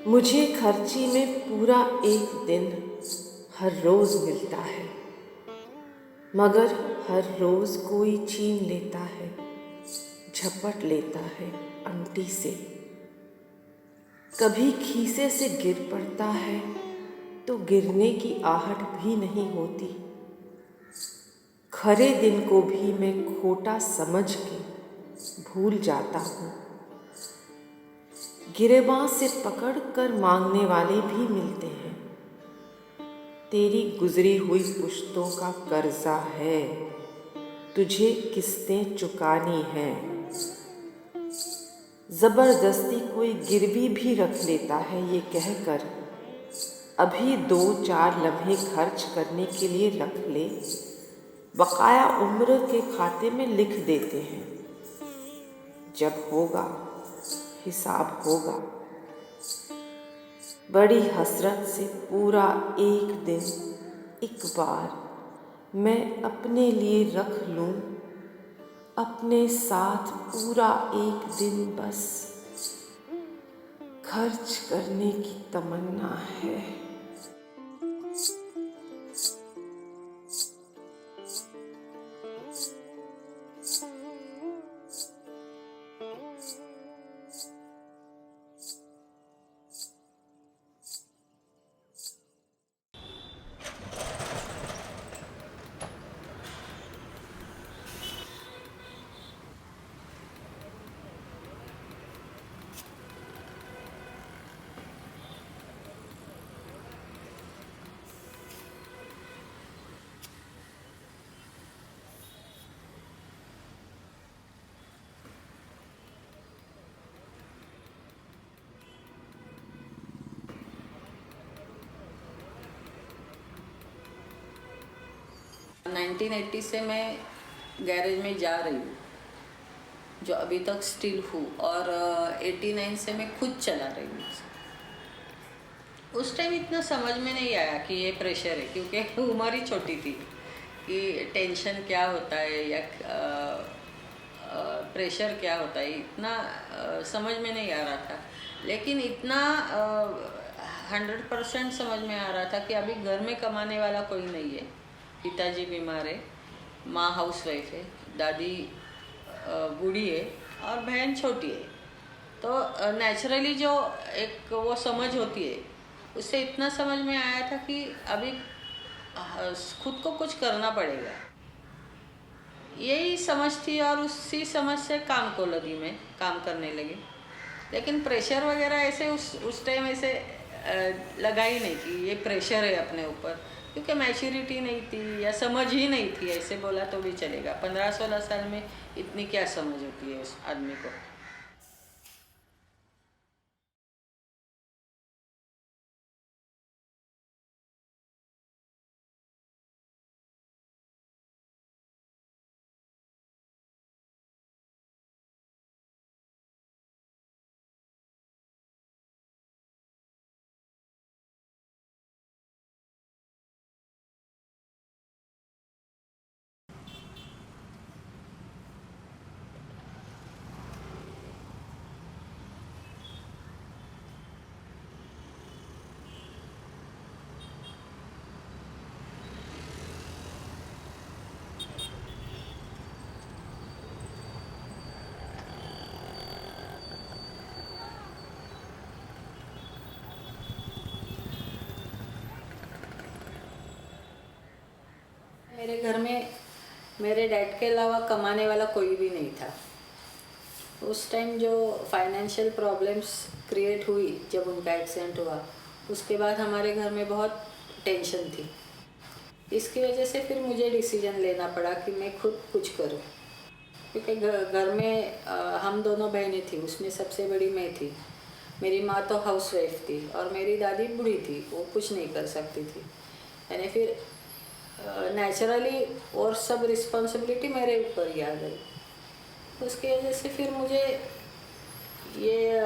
मुझे खर्ची में पूरा एक दिन हर रोज़ मिलता है, मगर हर रोज़ कोई छीन लेता है, झपट लेता है अंटी से। कभी खीसे से गिर पड़ता है तो गिरने की आहट भी नहीं होती। खरे दिन को भी मैं खोटा समझ के भूल जाता हूँ। गिरेबां से पकड़ कर मांगने वाले भी मिलते हैं। तेरी गुजरी हुई पुश्तों का कर्जा है, तुझे किस्तें चुकानी है। ज़बरदस्ती कोई गिरवी भी रख लेता है ये कहकर, अभी 2-4 लम्हे खर्च करने के लिए रख ले, बकाया उम्र के खाते में लिख देते हैं। जब होगा हिसाब होगा। बड़ी हसरत से पूरा एक दिन एक बार मैं अपने लिए रख लूं, अपने साथ पूरा एक दिन बस खर्च करने की तमन्ना है। नाइनटीन 1980 से मैं गैरेज में जा रही हूँ, जो अभी तक स्टिल हूँ, और 89 से मैं खुद चला रही हूँ। उस टाइम इतना समझ में नहीं आया कि ये प्रेशर है, क्योंकि उम्र ही छोटी थी कि टेंशन क्या होता है या प्रेशर क्या होता है, इतना समझ में नहीं आ रहा था। लेकिन इतना 100% समझ में आ रहा था कि अभी घर में कमाने वाला कोई नहीं है। पिताजी बीमार है, माँ हाउसवाइफ है, दादी बूढ़ी है और बहन छोटी है। तो नेचुरली जो एक वो समझ होती है, उससे इतना समझ में आया था कि अभी खुद को कुछ करना पड़ेगा, यही समझ थी। और उसी समझ से काम को लगी, मैं काम करने लगी। लेकिन प्रेशर वगैरह ऐसे उस टाइम ऐसे लगा ही नहीं कि ये प्रेशर है अपने ऊपर, क्योंकि मैच्योरिटी नहीं थी या समझ ही नहीं थी। ऐसे बोला तो भी चलेगा, 15-16 साल में इतनी क्या समझ होती है उस आदमी को। मेरे घर में मेरे डैड के अलावा कमाने वाला कोई भी नहीं था। उस टाइम जो फाइनेंशियल प्रॉब्लम्स क्रिएट हुई जब उनका एक्सीडेंट हुआ, उसके बाद हमारे घर में बहुत टेंशन थी। इसकी वजह से फिर मुझे डिसीजन लेना पड़ा कि मैं खुद कुछ करूं, क्योंकि घर में हम दोनों बहनें थी, उसमें सबसे बड़ी मैं थी। मेरी माँ तो हाउसवाइफ थी और मेरी दादी बूढ़ी थी, वो कुछ नहीं कर सकती थी। यानी फिर नेचुरली और सब रिस्पॉन्सिबिलिटी मेरे ऊपर ही आ गई। उसकी वजह से फिर मुझे ये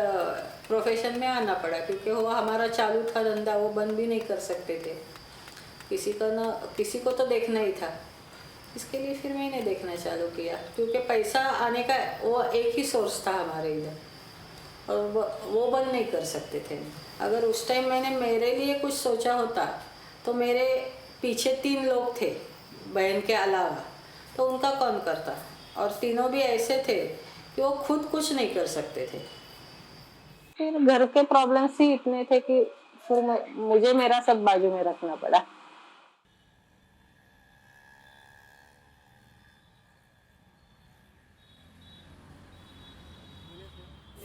प्रोफेशन में आना पड़ा, क्योंकि वो हमारा चालू था धंधा, वो बंद भी नहीं कर सकते थे। किसी को तो देखना ही था। इसके लिए फिर मैंने देखना चालू किया, क्योंकि पैसा आने का वो एक ही सोर्स था हमारे इधर, और वो बंद नहीं कर सकते थे। अगर उस टाइम मैंने मेरे लिए कुछ सोचा होता तो मेरे पीछे 3 लोग थे बहन के अलावा, तो उनका कौन करता। और तीनों भी ऐसे थे कि वो खुद कुछ नहीं कर सकते थे। फिर घर के प्रॉब्लम्स ही इतने थे कि फिर मुझे मेरा सब बाजू में रखना पड़ा।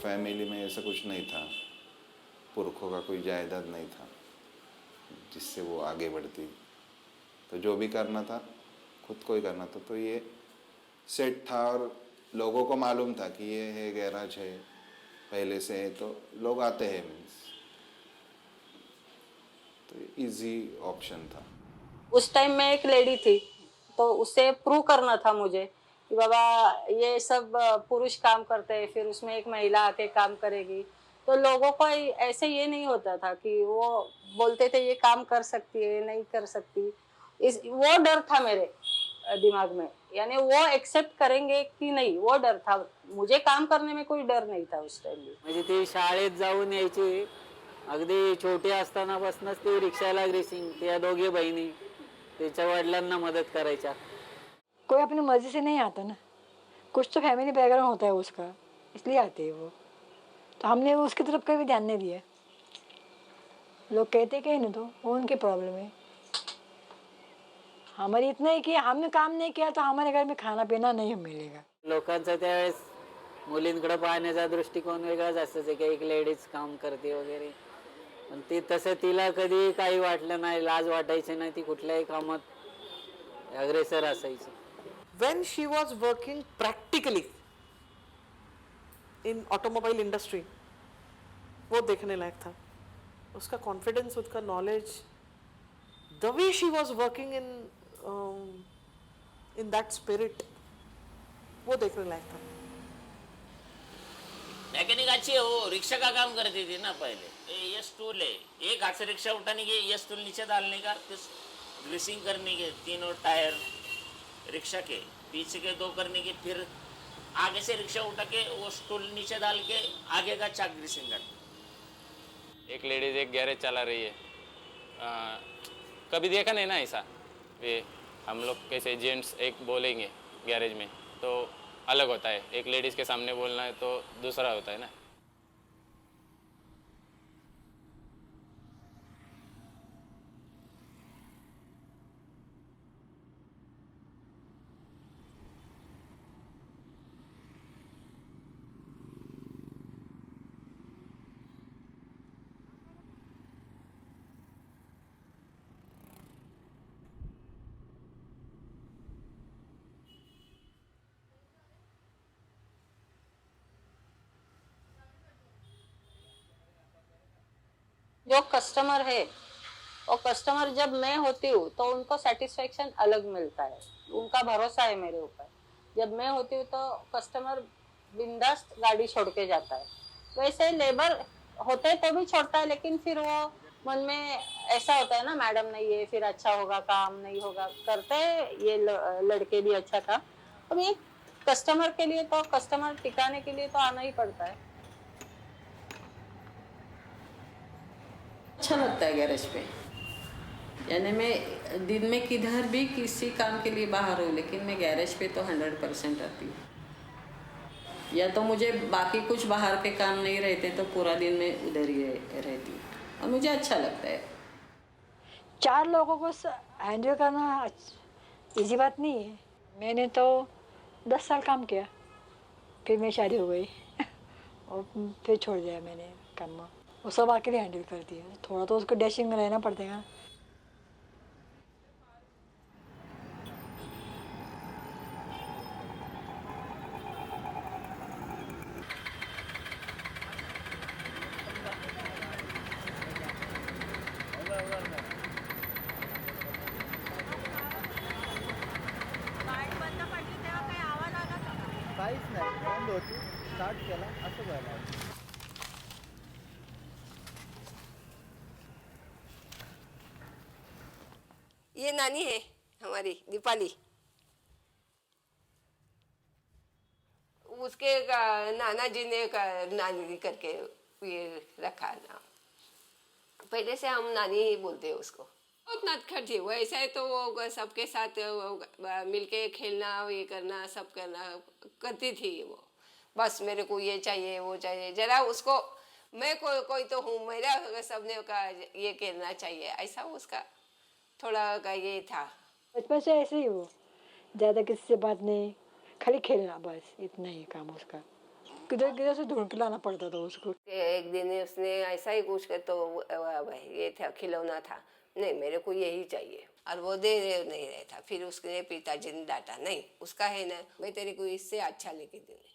फैमिली में ऐसा कुछ नहीं था, पुरखों का कोई जायदाद नहीं था जिससे वो आगे बढ़ती। तो जो भी करना था खुद को ही करना था। तो ये सेट था और लोगों को मालूम था कि ये है गैराज है पहले से है, तो लोग आते हैं मीन्स, तो इजी ऑप्शन था। उस टाइम में एक लेडी थी तो उसे प्रूव करना था मुझे कि बाबा ये सब पुरुष काम करते हैं, फिर उसमें एक महिला आके काम करेगी। तो लोगों को ऐसे ये नहीं होता था कि वो बोलते थे ये काम कर सकती है नहीं कर सकती, इस वो डर था मेरे दिमाग में। यानी वो एक्सेप्ट करेंगे कि नहीं, वो डर था। मुझे काम करने में कोई डर नहीं था उस टाइम भी। म्हणजे ती शाळेत जाऊन यायची, अगदी छोटी असतानापासूनच ती रिक्षाला ग्रेसिंग, त्या दोघी बहिणी तिच्या वडिलांना मदत करायच्या। कोई अपनी मर्जी से नहीं आता ना, कुछ तो फैमिली बैकग्राउंड होता है उसका, इसलिए आते हैं वो। तो हमने उसकी तरफ कभी ध्यान नहीं दिया। लोग कहते कहीं ना, तो वो उनकी प्रॉब्लम है। हमारी इतना ही कि हमने काम नहीं किया तो हमारे घर में खाना पीना नहीं मिलेगा। लोकांचा त्यावेळेस मुलींकडे पाहण्याचा दृष्टिकोन वेगळाच असायचा की एक लेडीज काम करते वगैरे, पण ती तसं तिला कधी काही वाटलं नाही, लाज वाटायची नाही, ती कुठल्याही कामात अग्रेसर असायची। When she was working practically in automobile industry, वो देखने लायक था। उसका कॉन्फिडेंस, उसका knowledge, the way she was working in that spirit, वो देखने लायक था। मैकेनिक अच्छी है, वो रिक्शा का काम करती थी ना पहले। ये स्टूल है, एक हाथ से रिक्शा उठाने के, ये स्टूल नीचे डालने का, फिर ग्रीसिंग करने के, तीनों टायर रिक्शा के पीछे के 2 करने के, फिर आगे से रिक्शा उठा के वो स्टूल नीचे डाल के आगे का चाक ग्रीसिंग करना। एक लेडीज एक गैरेज चला रही है, कभी देखा नहीं ना ऐसा। ये हम लोग कैसे जेंट्स एक बोलेंगे गैरेज में तो अलग होता है, एक लेडीज़ के सामने बोलना है तो दूसरा होता है ना। जो कस्टमर है, और कस्टमर जब मैं होती हूँ तो उनको सेटिस्फेक्शन अलग मिलता है, उनका भरोसा है मेरे ऊपर। जब मैं होती हूँ तो कस्टमर बिंदास गाड़ी छोड़ के जाता है। वैसे लेबर होते तो भी छोड़ता है, लेकिन फिर वो मन में ऐसा होता है ना, मैडम नहीं है फिर अच्छा होगा, काम नहीं होगा, करते ये लड़के भी अच्छा था। अब ये कस्टमर के लिए तो, कस्टमर टिकाने के लिए तो आना ही पड़ता है। अच्छा लगता है गैरेज पे, यानी मैं दिन में किधर भी किसी काम के लिए बाहर हूँ, लेकिन मैं गैरेज पे तो 100% रहती हूँ। या तो मुझे बाकी कुछ बाहर के काम नहीं रहते तो पूरा दिन मैं उधर ही रहती हूँ, और मुझे अच्छा लगता है। 4 लोगों को हैंडल करना इजी बात नहीं है। मैंने तो 10 साल काम किया, फिर मेरी शादी हो गई और फिर छोड़ दिया मैंने काम। वो सब अकेले हैंडल करती है, थोड़ा तो उसको डैशिंग में रहना पड़ेगा। काहीच नाही, बंद होती, स्टार्ट केला असं झालं। ये नानी है हमारी दीपाली, उसके नाना जी ने नानी करके ये रखा नाम। पहले से हम नानी ही बोलते हैं उसको। बहुत नटखट थी वो, ऐसा है तो वो सबके साथ मिलके खेलना, ये करना, सब करना करती थी वो। बस मेरे को ये चाहिए वो चाहिए, जरा उसको मैं कोई तो हूँ, मेरा सबने का ये खेलना चाहिए, ऐसा उसका थोड़ा का ये था। बचपन से ऐसे ही वो, ज़्यादा किसी से बात नहीं, खाली खेलना, बस इतना ही काम उसका। किधर किधर से ढूंढ के लाना पड़ता था उसको। एक दिन उसने ऐसा ही कुछ कर तो ये था खिलौना था, नहीं मेरे को यही चाहिए, और वो दे नहीं रहा था। फिर उसके पिताजी ने डांटा, नहीं उसका है ना, मैं तेरे को इससे अच्छा लेके दूँगी।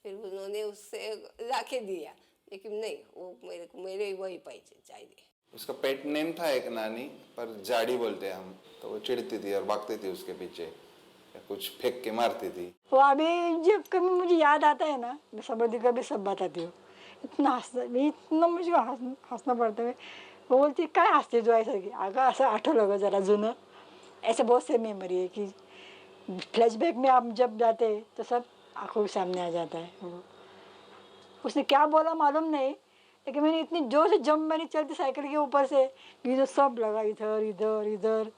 फिर उन्होंने उससे लाके दिया, लेकिन नहीं वो मेरे वही पैसे चाहिए। उसका पेट नेम था एक नानी, पर जाड़ी बोलते हैं हम, तो वो चिढ़ती थी और भागती थी उसके पीछे या कुछ फेंक के मारती थी। वो अभी जब कभी मुझे याद आता है ना, मैं समझती कभी सब बताती हूँ। इतना मुझे हंसना पड़ता है। वो बोलती काय हंसते जो ऐसा की, अगं असं आठवलं गं जरा जुनं। ऐसे बहुत से मेमोरी है कि फ्लैशबैक में आप जब जाते तो सब आंखों के सामने आ जाता है। उसने क्या बोला मालूम नहीं, लेकिन मैंने इतनी जोर से जंप मैंने चलती साइकिल के ऊपर से कि जो सब लगा इधर इधर इधर।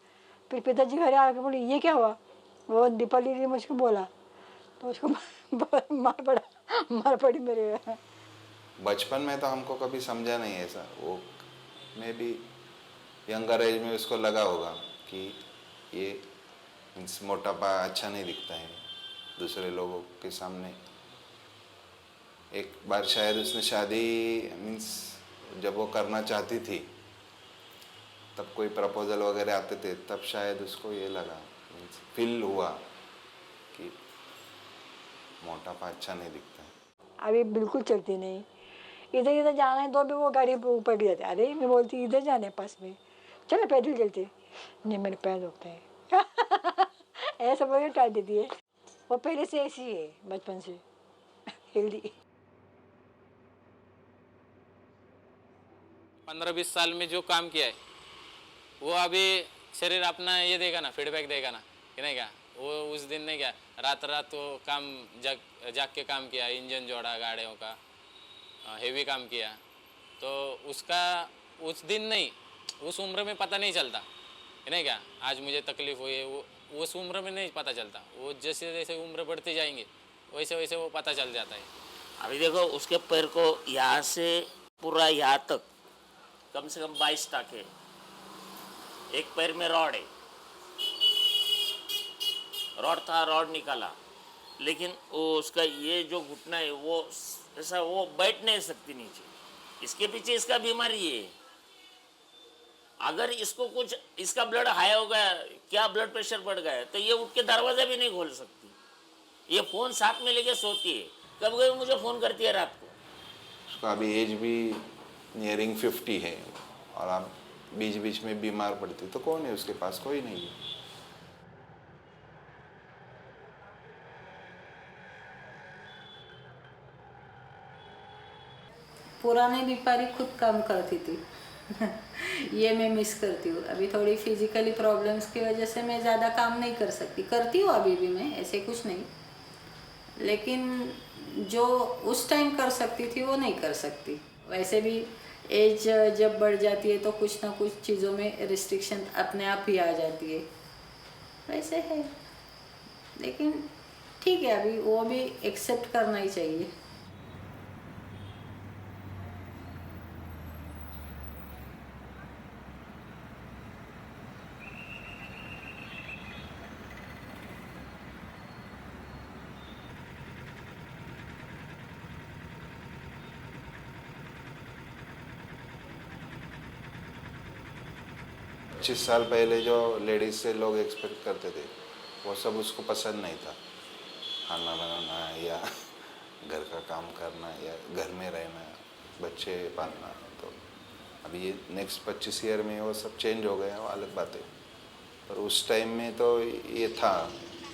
फिर पिताजी घर आके बोले ये क्या हुआ, वो दीपाली ने मुझको बोला, तो उसको मार पड़ी मेरे। बचपन में तो हमको कभी समझा नहीं ऐसा, वो मैं भी यंगर एज में उसको लगा होगा कि ये मीन्स मोटापा अच्छा नहीं दिखता है दूसरे लोगों के सामने। एक बार शायद उसने शादी मीन्स जब वो करना चाहती थी तब कोई प्रपोजल वगैरह आते थे, तब शायद उसको ये लगा, मीन्स फील हुआ कि मोटापा अच्छा नहीं दिखता है। अभी बिल्कुल चलती नहीं, इधर इधर जाना है तो भी वो गाड़ी ऊपर गिर जाती है। अरे मैं बोलती इधर जाने पास में, चलो पैदल चलते, नहीं मेरे पैर दुखते हैं। ऐसा बोल के टाल देती है। वो पहले से ऐसी है, बचपन से हेल्दी। 15-20 साल में जो काम किया है वो अभी शरीर अपना ये देगा ना, फीडबैक देगा ना कि नहीं क्या। वो उस दिन नहीं क्या, रात रात वो काम जाग के काम किया, इंजन जोड़ा गाड़ियों का, हेवी काम किया, तो उसका उस दिन नहीं, उस उम्र में पता नहीं चलता कि नहीं क्या आज मुझे तकलीफ़ हुई है। वो उस उम्र में नहीं पता चलता, वो जैसे जैसे उम्र बढ़ती जाएंगे वैसे वैसे वो पता चल जाता है। अभी देखो उसके पैर को यहाँ से पूरा यहाँ तक कम से कम 22 टाके, एक पैर में रॉड है, रॉड था, रॉड निकाला, लेकिन वो उसका ये जो घुटना है वो ऐसा वो बैठ नहीं सकती नीचे। इसके पीछे इसका बीमारी है। अगर इसको कुछ इसका ब्लड हाई हो गया, क्या ब्लड प्रेशर बढ़ गया, तो ये उठ के दरवाजा भी नहीं खोल सकती। ये फ़ोन साथ में लेके सोती है, कभी कभी मुझे फ़ोन करती है रात को। उसका अभी एज भी नियरिंग 50 है और आप बीच बीच में बीमार पड़ती, तो कौन है उसके पास, कोई नहीं है। पुराने दीपारी खुद काम करती थी। ये मैं मिस करती हूँ। अभी थोड़ी फिजिकली प्रॉब्लम्स की वजह से मैं ज़्यादा काम नहीं कर सकती, करती हूँ अभी भी मैं, ऐसे कुछ नहीं, लेकिन जो उस टाइम कर सकती थी वो नहीं कर सकती। वैसे भी एज जब बढ़ जाती है तो कुछ ना कुछ चीज़ों में रिस्ट्रिक्शन अपने आप ही आ जाती है, वैसे है। लेकिन ठीक है, अभी वो भी एक्सेप्ट करना ही चाहिए। पच्चीस साल पहले जो लेडीज से लोग एक्सपेक्ट करते थे वो सब उसको पसंद नहीं था। खाना बनाना या घर का काम करना या घर में रहना, बच्चे पालना। तो अभी ये नेक्स्ट 25 ईयर में वो सब चेंज हो गया, वो अलग बात है, पर उस टाइम में तो ये था।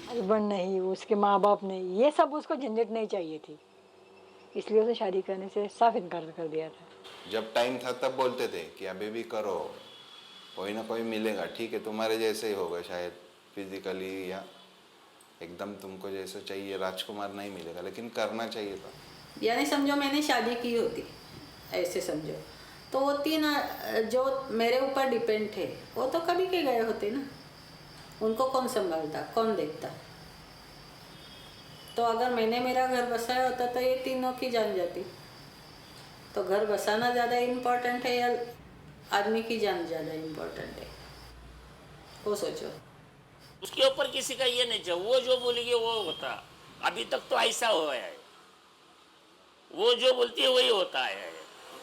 हस्बैंड नहीं, उसके माँ बाप नहीं, ये सब उसको झंझट नहीं चाहिए थी, इसलिए उसे शादी करने से साफ इनकार कर दिया था। जब टाइम था तब बोलते थे कि अभी भी करो, कोई ना कोई मिलेगा, ठीक है तुम्हारे जैसे ही होगा शायद फिजिकली या एकदम तुमको जैसे चाहिए राजकुमार नहीं मिलेगा, लेकिन करना चाहिए था। यानी समझो मैंने शादी की होती, ऐसे समझो, तो वो 3 जो मेरे ऊपर डिपेंड थे वो तो कभी के गए होते ना। उनको कौन संभालता, कौन देखता? तो अगर मैंने मेरा घर बसाया होता तो ये तीनों की जान जाती। तो घर बसाना ज़्यादा इम्पोर्टेंट है या आदमी की जान ज़्यादा इम्पोर्टेंट है, वो सोचो। उसके ऊपर किसी का ये नहीं चाहिए, वो जो बोलेगी वो होता। अभी तक तो ऐसा हुआ है, वो जो बोलती है वही होता है।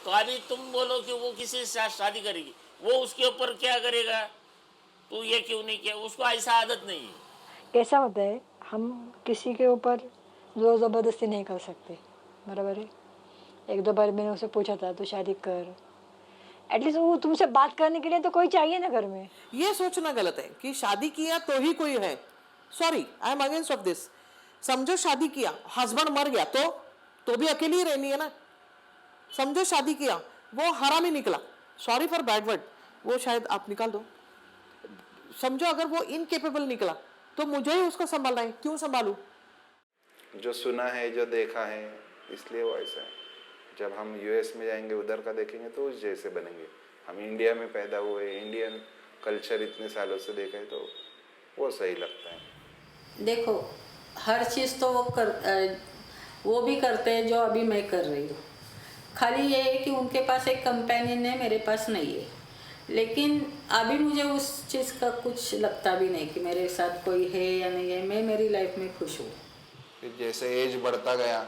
तो अभी तुम बोलो कि वो किसी से शादी करेगी, वो उसके ऊपर क्या करेगा, तू ये क्यों नहीं किया, उसको ऐसा आदत नहीं है। कैसा होता है, हम किसी के ऊपर जोर ज़बरदस्ती नहीं कर सकते, बराबर है। 1-2 बार मैंने उसे पूछा था तो शादी कर, एटलीस्ट वो तुमसे बात करने के लिए तो कोई चाहिए ना घर में। ये सोचना गलत है कि शादी किया तो ही कोई है। Sorry, I am against of this. समझो शादी किया, हस्बैंड मर गया तो भी अकेली ही रहनी है ना। समझो शादी किया, वो हरामी निकला, सॉरी फॉर बैड वर्ड, वो शायद आप निकाल दो। समझो अगर वो इनकेपेबल निकला तो मुझे ही उसको संभालना है, क्यों संभालूं? जो सुना है, जो देखा है, इसलिए वो ऐसा है। जब हम यूएस में जाएंगे, उधर का देखेंगे तो उस जैसे बनेंगे। हम इंडिया में पैदा हुए, इंडियन कल्चर इतने सालों से देखा है, तो वो सही लगता है। देखो, हर चीज़ तो वो भी करते हैं जो अभी मैं कर रही हूँ। खाली ये है कि उनके पास एक कंपेनियन है, मेरे पास नहीं है। लेकिन अभी मुझे उस चीज़ का कुछ लगता भी नहीं कि मेरे साथ कोई है या नहीं है। मैं मेरी लाइफ में खुश हूँ। फिर जैसे एज बढ़ता गया,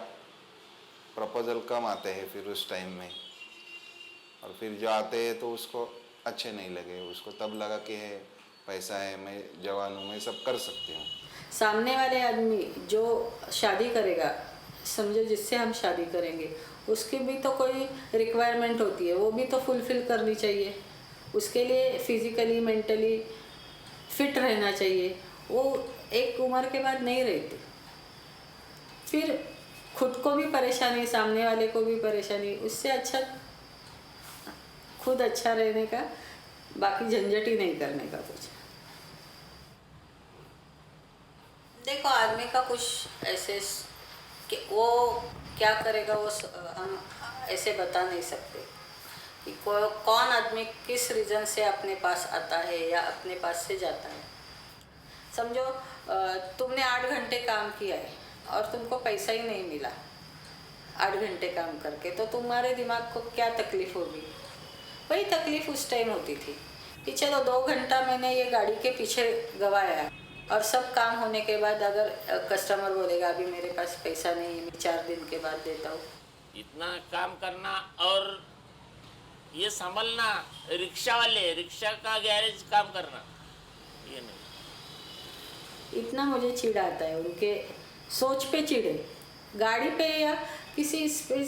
प्रपोजल कम आते हैं फिर उस टाइम में, और फिर जो आते हैं तो उसको अच्छे नहीं लगे। उसको तब लगा कि है पैसा है, मैं जवान हूँ, मैं सब कर सकती हूँ। सामने वाले आदमी जो शादी करेगा, समझो जिससे हम शादी करेंगे, उसकी भी तो कोई रिक्वायरमेंट होती है, वो भी तो फुलफिल करनी चाहिए। उसके लिए फिजिकली मेंटली फिट रहना चाहिए। वो एक उम्र के बाद नहीं रहती। फिर खुद को भी परेशानी, सामने वाले को भी परेशानी। उससे अच्छा खुद अच्छा रहने का, बाकी झंझट ही नहीं करने का कुछ। देखो, आदमी का कुछ ऐसे कि वो क्या करेगा वो हम ऐसे बता नहीं सकते कि कौन आदमी किस रीज़न से अपने पास आता है या अपने पास से जाता है। समझो तुमने 8 घंटे काम किया है और तुमको पैसा ही नहीं मिला 8 घंटे काम करके, तो तुम्हारे दिमाग को क्या तकलीफ़ होगी? वही तकलीफ़ उस टाइम होती थी कि चलो 2 घंटा मैंने ये गाड़ी के पीछे गवाया, और सब काम होने के बाद अगर कस्टमर बोलेगा अभी मेरे पास पैसा नहीं है, मैं 4 दिन के बाद देता हूँ। इतना काम करना और ये संभलना, रिक्शा का गैरेज काम करना, ये नहीं। इतना मुझे चिढ़ आता है उनके सोच पे। चिढ़े गाड़ी पे या किसी पे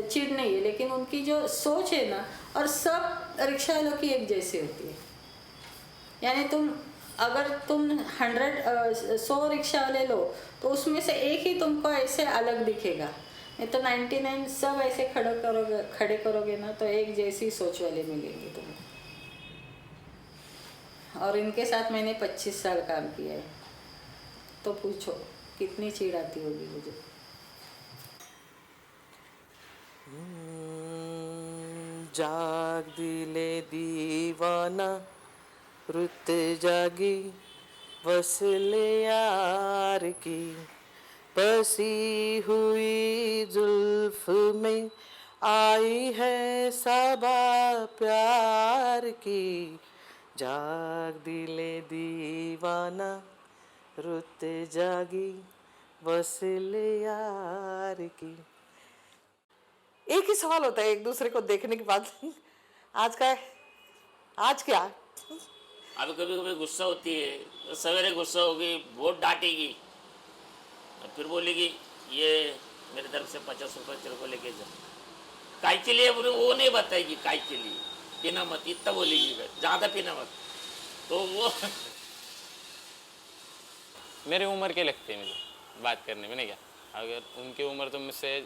चिढ़ नहीं है, लेकिन उनकी जो सोच है ना, और सब रिक्शा वालों की एक जैसी होती है। यानी अगर तुम 100 रिक्शा वाले लो तो उसमें से एक ही तुमको ऐसे अलग दिखेगा, नहीं तो 99 सब ऐसे खड़े करोगे ना तो एक जैसी सोच वाले मिलेंगे तुम्हें। और इनके साथ मैंने 25 साल काम किया है, तो पूछो कितनी चिढ़ आती होगी मुझे। जाग दिले दीवाना, रुत जागी वसले यार की, बसी हुई जुल्फ में आई है सबा प्यार की। जाग दिले दीवाना, रुत जागी वसले यार की। एक ही सवाल होता है एक दूसरे को देखने के बाद, आज का है, आज क्या? अभी कभी कभी गुस्सा होती है, तो सवेरे गुस्सा होगी, बहुत डांटेगी, और फिर बोलेगी ये मेरे तरफ से 50 रुपये तेरे को लेके जा। काय के लिए बोले, वो नहीं बताएगी काय के लिए, पीना मत, इतना बोलेगी, ज़्यादा पीना मत। तो वो मेरी उम्र के लगते हैं मुझे बात करने में, नहीं क्या? अगर उनकी उम्र तो मुझसे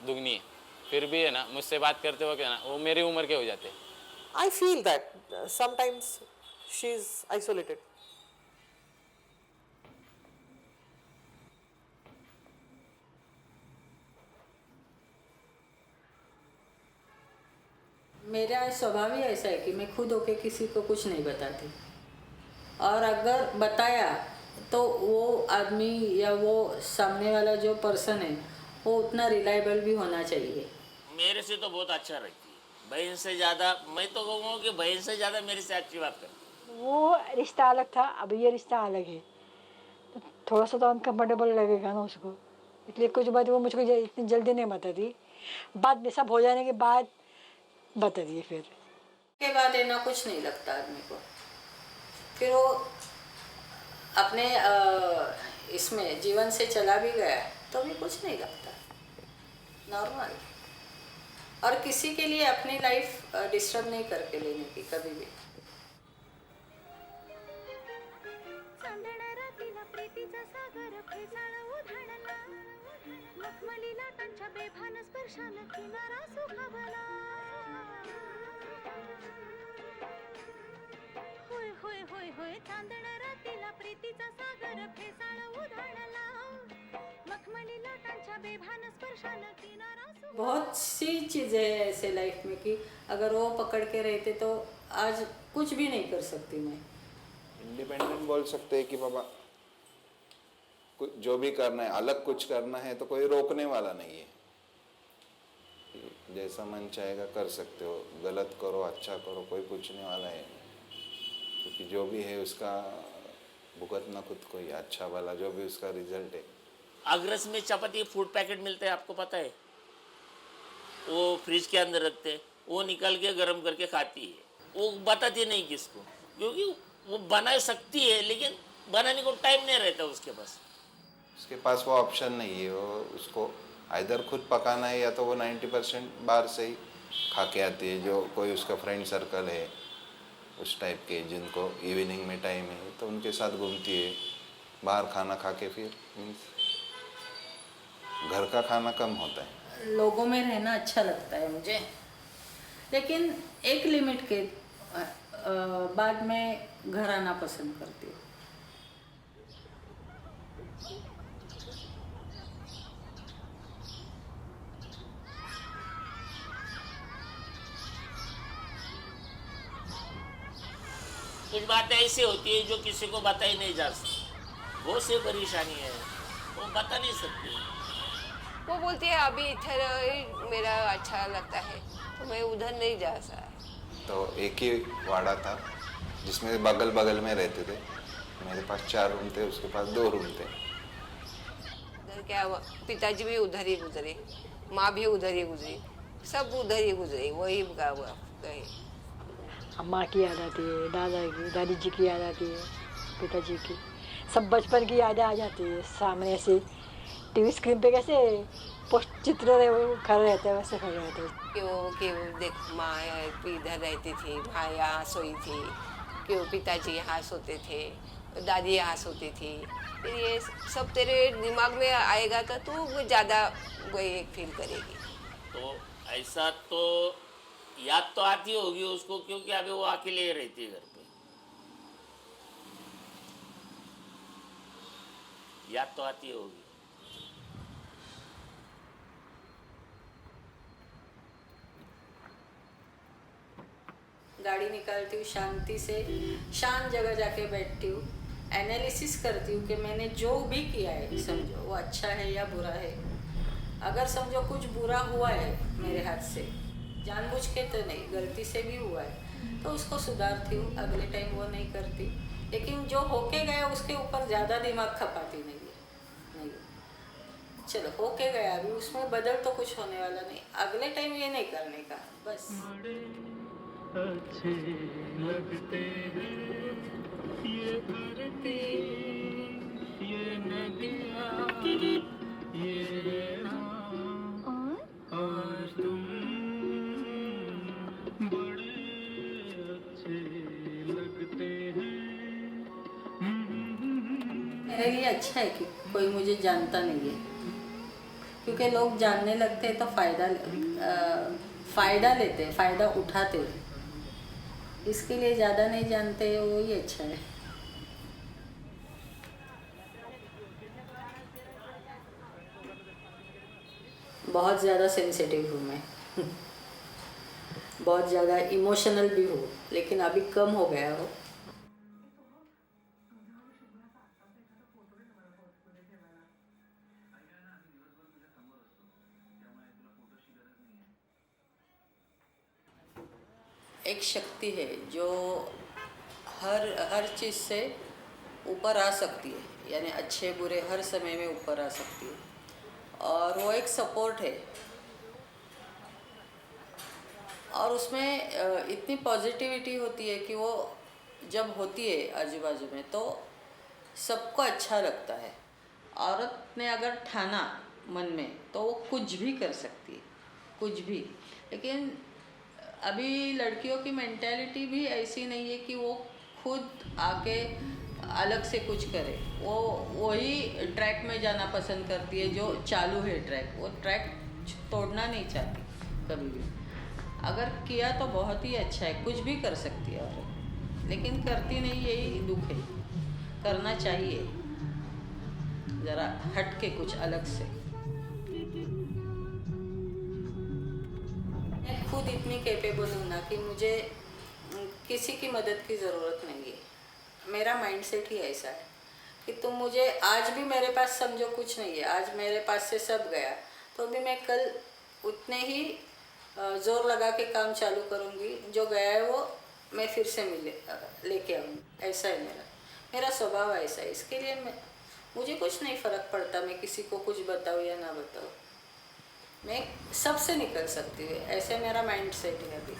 दुगनी है, फिर भी है ना मुझसे बात करते वक्त है ना वो मेरी उम्र के हो जाते हैं। I feel that sometimes she is isolated. मेरा स्वभाव ही ऐसा है कि मैं खुद होके किसी को कुछ नहीं बताती, और अगर बताया तो वो आदमी या वो सामने वाला जो पर्सन है वो उतना रिलायबल भी होना चाहिए। मेरे से तो बहुत अच्छा रखती है, बहन से ज़्यादा। मैं तो कहूँगा कि बहन से ज़्यादा मेरे से अच्छी बात करती है। वो रिश्ता अलग था, अब ये रिश्ता अलग है, तो थोड़ा सा तो अनकम्फर्टेबल लगेगा ना उसको, इसलिए कुछ बात वो मुझको इतनी जल्दी नहीं बताती, बाद में सब हो जाने के बाद बताती है। फिर के बाद लेना कुछ नहीं लगता आदमी को, फिर वो अपने इसमें जीवन से चला भी गया तो भी कुछ नहीं लगता, नॉर्मल। और किसी के लिए अपनी लाइफ डिस्टर्ब नहीं करके लेने की कभी भी। बहुत सी चीज़ें हैं ऐसे लाइफ में कि अगर वो पकड़ के रहते तो आज कुछ भी नहीं कर सकती मैं। इंडिपेंडेंट बोल सकते हैं कि बाबा जो भी करना है, अलग कुछ करना है तो कोई रोकने वाला नहीं है। जैसा मन चाहेगा कर सकते हो, गलत करो अच्छा करो, कोई पूछने वाला है नहीं, क्योंकि जो भी है उसका भुगतना खुद को ही, अच्छा वाला जो भी उसका रिजल्ट है। अग्रस में चपाती फूड पैकेट मिलते हैं, आपको पता है? वो फ्रिज के अंदर रखते हैं, वो निकल के गर्म करके खाती है। वो बताती नहीं किसको, क्योंकि वो बना सकती है लेकिन बनाने को टाइम नहीं रहता उसके पास। उसके पास वो ऑप्शन नहीं है, वो उसको आइदर खुद पकाना है या तो वो 90% बाहर से ही खा के आती है। जो कोई उसका फ्रेंड सर्कल है उस टाइप के, जिनको इवनिंग में टाइम है तो उनके साथ घूमती है, बाहर खाना खा के फिर मीन्स घर का खाना कम होता है। लोगों में रहना अच्छा लगता है मुझे, लेकिन एक लिमिट के बाद में घर आना पसंद करती हूँ। कुछ बातें ऐसी होती है जो किसी को बताई नहीं जा सकती, बहुत सी परेशानी है, वो बता नहीं सकती। वो बोलती है अभी इधर मेरा अच्छा लगता है तो मैं उधर नहीं जा सकता। तो एक ही वाड़ा था जिसमें बगल बगल में रहते थे। मेरे पास 4 रूम थे, उसके पास 2 रूम थे। उधर क्या हुआ, पिताजी भी उधर ही गुजरे, माँ भी उधर ही गुजरी, सब उधर ही गुजरे, वही गए। अम्मा की याद आती है, दादा की, दादी जी की याद आती है, पिताजी की, सब बचपन की यादें आ जाती है सामने। ऐसे टीवी स्क्रीन पे कैसे पोस्ट चित्र खड़े रहते हैं वैसे खड़े रहते हैं कि वो देख माँ इधर रहती थी, माँ यहाँ सोई थी, कि पिताजी यहाँ सोते थे, दादी यहाँ सोती थी। फिर ये सब तेरे दिमाग में आएगा तो तू ज़्यादा वही फील करेगी। तो ऐसा तो याद तो आती होगी उसको, क्योंकि अभी वो अकेले रहती है घर पे, याद तो आती होगी। गाड़ी निकालती हूँ, शांति से शांत जगह जाके बैठती हूँ, एनालिसिस करती हूँ कि मैंने जो भी किया है समझो वो अच्छा है या बुरा है। अगर समझो कुछ बुरा हुआ है मेरे हाथ से, जानबूझ के तो नहीं, गलती से भी हुआ है, तो उसको सुधारती हूँ, अगले टाइम वो नहीं करती। लेकिन जो होके गया उसके ऊपर ज़्यादा दिमाग खपाती नहीं है। नहीं, चलो होके गया, अभी उसमें बदल तो कुछ होने वाला नहीं, अगले टाइम ये नहीं करने का, बस। अच्छे लगते हैं ये धरती, ये नदियाँ, ये और तुम बड़े अच्छे लगते हैं। मेरे लिए अच्छा है कि कोई मुझे जानता नहीं है, क्योंकि लोग जानने लगते हैं तो फ़ायदा लेते हैं, फ़ायदा उठाते हैं, इसके लिए ज़्यादा नहीं जानते हैं, वो ही अच्छा है। बहुत ज़्यादा सेंसिटिव हूँ मैं बहुत ज़्यादा इमोशनल भी हूँ, लेकिन अभी कम हो गया हो। एक शक्ति है जो हर चीज़ से ऊपर आ सकती है, यानी अच्छे बुरे हर समय में ऊपर आ सकती है, और वो एक सपोर्ट है। और उसमें इतनी पॉजिटिविटी होती है कि वो जब होती है आजू बाजू में तो सबको अच्छा लगता है। औरत ने अगर ठाना मन में तो वो कुछ भी कर सकती है, कुछ भी। लेकिन अभी लड़कियों की मेंटालिटी भी ऐसी नहीं है कि वो खुद आके अलग से कुछ करे। वो वही ट्रैक में जाना पसंद करती है जो चालू है ट्रैक, वो ट्रैक तोड़ना नहीं चाहती कभी भी। अगर किया तो बहुत ही अच्छा है, कुछ भी कर सकती है औरत, लेकिन करती नहीं, यही दुख है। करना चाहिए ज़रा हट के, कुछ अलग से। मैं खुद इतनी कैपेबल हूँ ना कि मुझे किसी की मदद की ज़रूरत नहीं है। मेरा माइंडसेट ही ऐसा है कि तुम मुझे, आज भी मेरे पास समझो कुछ नहीं है, आज मेरे पास से सब गया तो भी मैं कल उतने ही ज़ोर लगा के काम चालू करूँगी, जो गया है वो मैं फिर से लेके आऊँगी। ऐसा है मेरा स्वभाव ऐसा है। इसके लिए मुझे कुछ नहीं फ़र्क पड़ता मैं किसी को कुछ बताऊँ या ना बताऊँ, मैं सबसे निकल सकती हूँ। ऐसे मेरा माइंड सेट है अभी।